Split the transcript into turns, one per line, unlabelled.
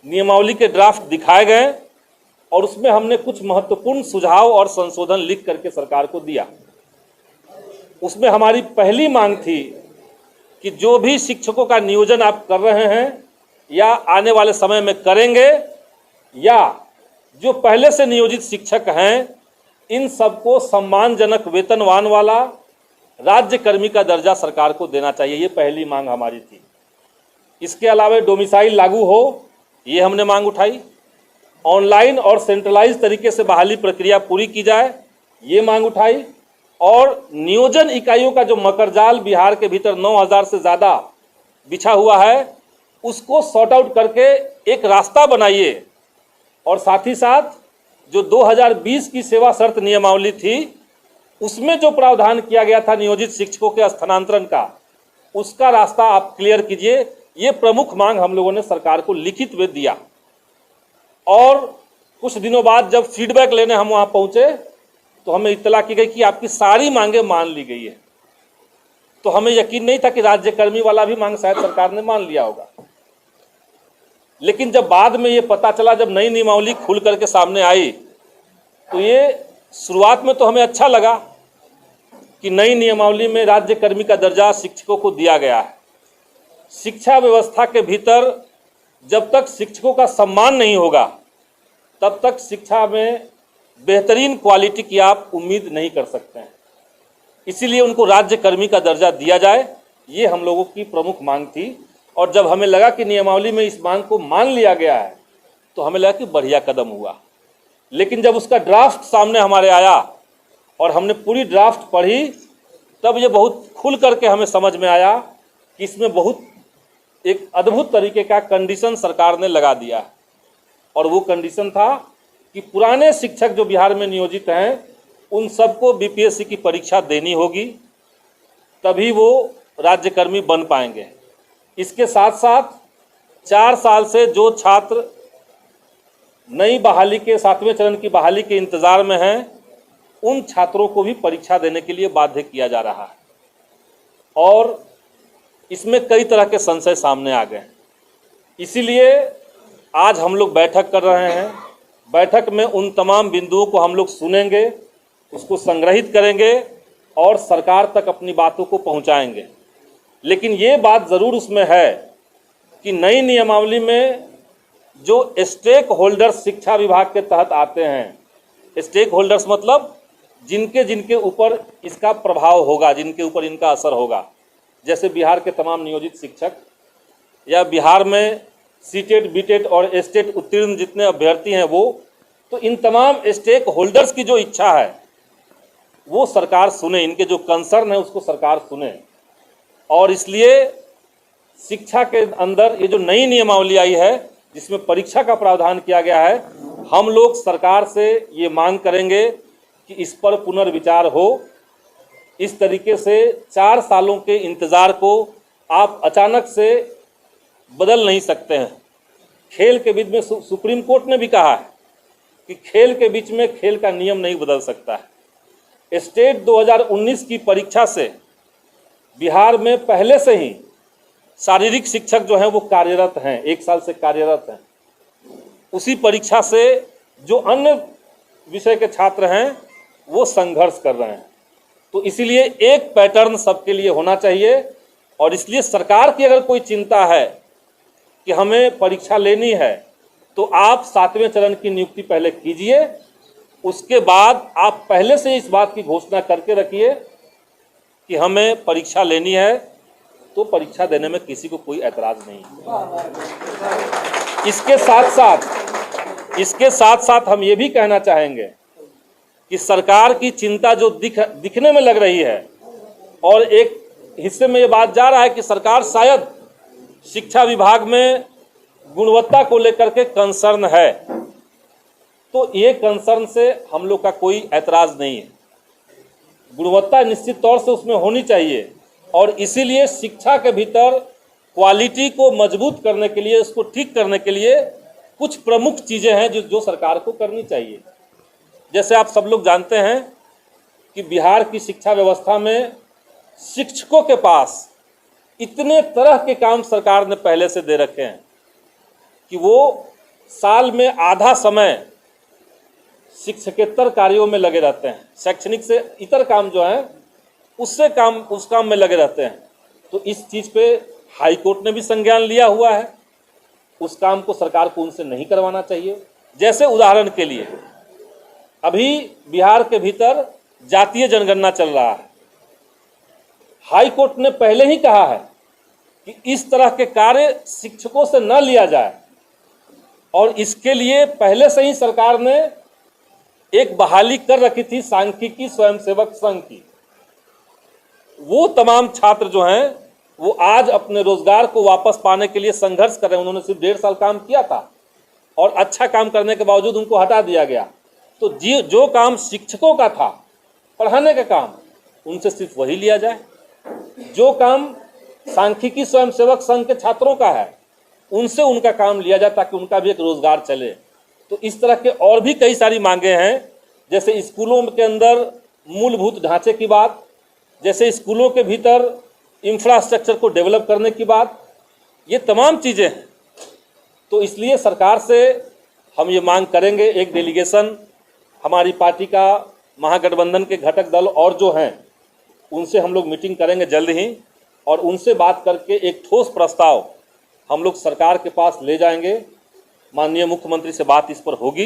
नियमावली के ड्राफ्ट दिखाए गए और उसमें हमने कुछ महत्वपूर्ण सुझाव और संशोधन लिख करके सरकार को दिया। उसमें हमारी पहली मांग थी कि जो भी शिक्षकों का नियोजन आप कर रहे हैं या आने वाले समय में करेंगे, या जो पहले से नियोजित शिक्षक हैं, इन सबको सम्मानजनक वेतनमान वाला राज्य कर्मी का दर्जा सरकार को देना चाहिए। ये पहली मांग हमारी थी। इसके अलावा डोमिसाइल लागू हो, ये हमने मांग उठाई। ऑनलाइन और सेंट्रलाइज तरीके से बहाली प्रक्रिया पूरी की जाए, ये मांग उठाई। और नियोजन इकाइयों का जो मकरजाल बिहार के भीतर 9,000 से ज़्यादा बिछा हुआ है, उसको सॉर्ट आउट करके एक रास्ता बनाइए। और साथ ही साथ जो 2020 की सेवा शर्त नियमावली थी, उसमें जो प्रावधान किया गया था नियोजित शिक्षकों के स्थानांतरण का, उसका रास्ता आप क्लियर कीजिए। ये प्रमुख मांग हम लोगों ने सरकार को लिखित में दिया। और कुछ दिनों बाद जब फीडबैक लेने हम वहाँ पहुँचे तो हमें इत्तला की गई कि आपकी सारी मांगें मान ली गई है। तो हमें यकीन नहीं था कि राज्यकर्मी वाला भी मांग शायद सरकार ने मान लिया होगा। लेकिन जब बाद में ये पता चला, जब नई नियमावली खुल करके सामने आई, तो ये शुरुआत में तो हमें अच्छा लगा कि नई नियमावली में राज्यकर्मी का दर्जा शिक्षकों को दिया गया है। शिक्षा व्यवस्था के भीतर जब तक शिक्षकों का सम्मान नहीं होगा, तब तक शिक्षा में बेहतरीन क्वालिटी की आप उम्मीद नहीं कर सकते हैं। इसीलिए उनको राज्यकर्मी का दर्जा दिया जाए, ये हम लोगों की प्रमुख मांग थी। और जब हमें लगा कि नियमावली में इस मांग को मान लिया गया है, तो हमें लगा कि बढ़िया कदम हुआ। लेकिन जब उसका ड्राफ्ट सामने हमारे आया और हमने पूरी ड्राफ्ट पढ़ी, तब ये बहुत खुल करके हमें समझ में आया कि इसमें बहुत एक अद्भुत तरीके का कंडीशन सरकार ने लगा दिया है। और वो कंडीशन था कि पुराने शिक्षक जो बिहार में नियोजित हैं, उन सबको बीपीएससी की परीक्षा देनी होगी, तभी वो राज्यकर्मी बन पाएंगे। इसके साथ साथ 4 साल से जो छात्र नई बहाली के 7वें चरण की बहाली के इंतज़ार में हैं, उन छात्रों को भी परीक्षा देने के लिए बाध्य किया जा रहा है। और इसमें कई तरह के संशय सामने आ गए। इसीलिए आज हम लोग बैठक कर रहे हैं। बैठक में उन तमाम बिंदुओं को हम लोग सुनेंगे, उसको संग्रहित करेंगे और सरकार तक अपनी बातों को पहुंचाएंगे। लेकिन ये बात ज़रूर उसमें है कि नई नियमावली में जो स्टेक होल्डर्स शिक्षा विभाग के तहत आते हैं, स्टेक होल्डर्स मतलब जिनके जिनके ऊपर इसका प्रभाव होगा, जिनके ऊपर इनका असर होगा, जैसे बिहार के तमाम नियोजित शिक्षक या बिहार में सीटेट, बीटेट और एस्टेट उत्तीर्ण जितने अभ्यर्थी हैं वो, तो इन तमाम स्टेक होल्डर्स की जो इच्छा है वो सरकार सुने, इनके जो कंसर्न है उसको सरकार सुने। और इसलिए शिक्षा के अंदर ये जो नई नियमावली आई है, जिसमें परीक्षा का प्रावधान किया गया है, हम लोग सरकार से ये मांग करेंगे कि इस पर पुनर्विचार हो। इस तरीके से 4 सालों के इंतज़ार को आप अचानक से बदल नहीं सकते हैं। खेल के बीच में सुप्रीम कोर्ट ने भी कहा है कि खेल के बीच में खेल का नियम नहीं बदल सकता है। स्टेट 2019 की परीक्षा से बिहार में पहले से ही शारीरिक शिक्षक जो हैं वो कार्यरत हैं, 1 साल से कार्यरत हैं। उसी परीक्षा से जो अन्य विषय के छात्र हैं वो संघर्ष कर रहे हैं। तो इसीलिए एक पैटर्न सबके लिए होना चाहिए। और इसलिए सरकार की अगर कोई चिंता है कि हमें परीक्षा लेनी है, तो आप 7वें चरण की नियुक्ति पहले कीजिए। उसके बाद आप पहले से इस बात की घोषणा करके रखिए कि हमें परीक्षा लेनी है, तो परीक्षा देने में किसी को कोई ऐतराज़ नहीं है। इसके साथ साथ हम ये भी कहना चाहेंगे कि सरकार की चिंता जो दिखने में लग रही है, और एक हिस्से में ये बात जा रहा है कि सरकार शायद शिक्षा विभाग में गुणवत्ता को लेकर के कंसर्न है, तो ये कंसर्न से हम लोग का कोई ऐतराज़ नहीं है। गुणवत्ता निश्चित तौर से उसमें होनी चाहिए। और इसीलिए शिक्षा के भीतर क्वालिटी को मजबूत करने के लिए, उसको ठीक करने के लिए कुछ प्रमुख चीज़ें हैं जो सरकार को करनी चाहिए। जैसे आप सब लोग जानते हैं कि बिहार की शिक्षा व्यवस्था में शिक्षकों के पास इतने तरह के काम सरकार ने पहले से दे रखे हैं कि वो साल में आधा समय शिक्षकेतर कार्यों में लगे रहते हैं, शैक्षणिक से इतर काम जो है उस काम में लगे रहते हैं। तो इस चीज़ पे हाई कोर्ट ने भी संज्ञान लिया हुआ है। उस काम को सरकार को उनसे नहीं करवाना चाहिए। जैसे उदाहरण के लिए अभी बिहार के भीतर जातीय जनगणना चल रहा है। हाई कोर्ट ने पहले ही कहा है कि इस तरह के कार्य शिक्षकों से न लिया जाए, और इसके लिए पहले से ही सरकार ने एक बहाली कर रखी थी सांख्यिकी स्वयंसेवक संघ की। वो तमाम छात्र जो हैं वो आज अपने रोजगार को वापस पाने के लिए संघर्ष कर रहे हैं। उन्होंने सिर्फ 1.5 साल काम किया था और अच्छा काम करने के बावजूद उनको हटा दिया गया। तो जो काम शिक्षकों का था, पढ़ाने का काम, उनसे सिर्फ वही लिया जाए। जो काम सांख्यिकी स्वयंसेवक संघ के छात्रों का है उनसे उनका काम लिया जाए, ताकि उनका भी एक रोजगार चले। तो इस तरह के और भी कई सारी मांगे हैं, जैसे स्कूलों के अंदर मूलभूत ढांचे की बात, जैसे स्कूलों के भीतर इंफ्रास्ट्रक्चर को डेवलप करने की बात, ये तमाम चीज़ें हैं। तो इसलिए सरकार से हम ये मांग करेंगे, एक डेलीगेशन हमारी पार्टी का, महागठबंधन के घटक दल और जो हैं उनसे हम लोग मीटिंग करेंगे जल्द ही, और उनसे बात करके एक ठोस प्रस्ताव हम लोग सरकार के पास ले जाएंगे। माननीय मुख्यमंत्री से बात इस पर होगी।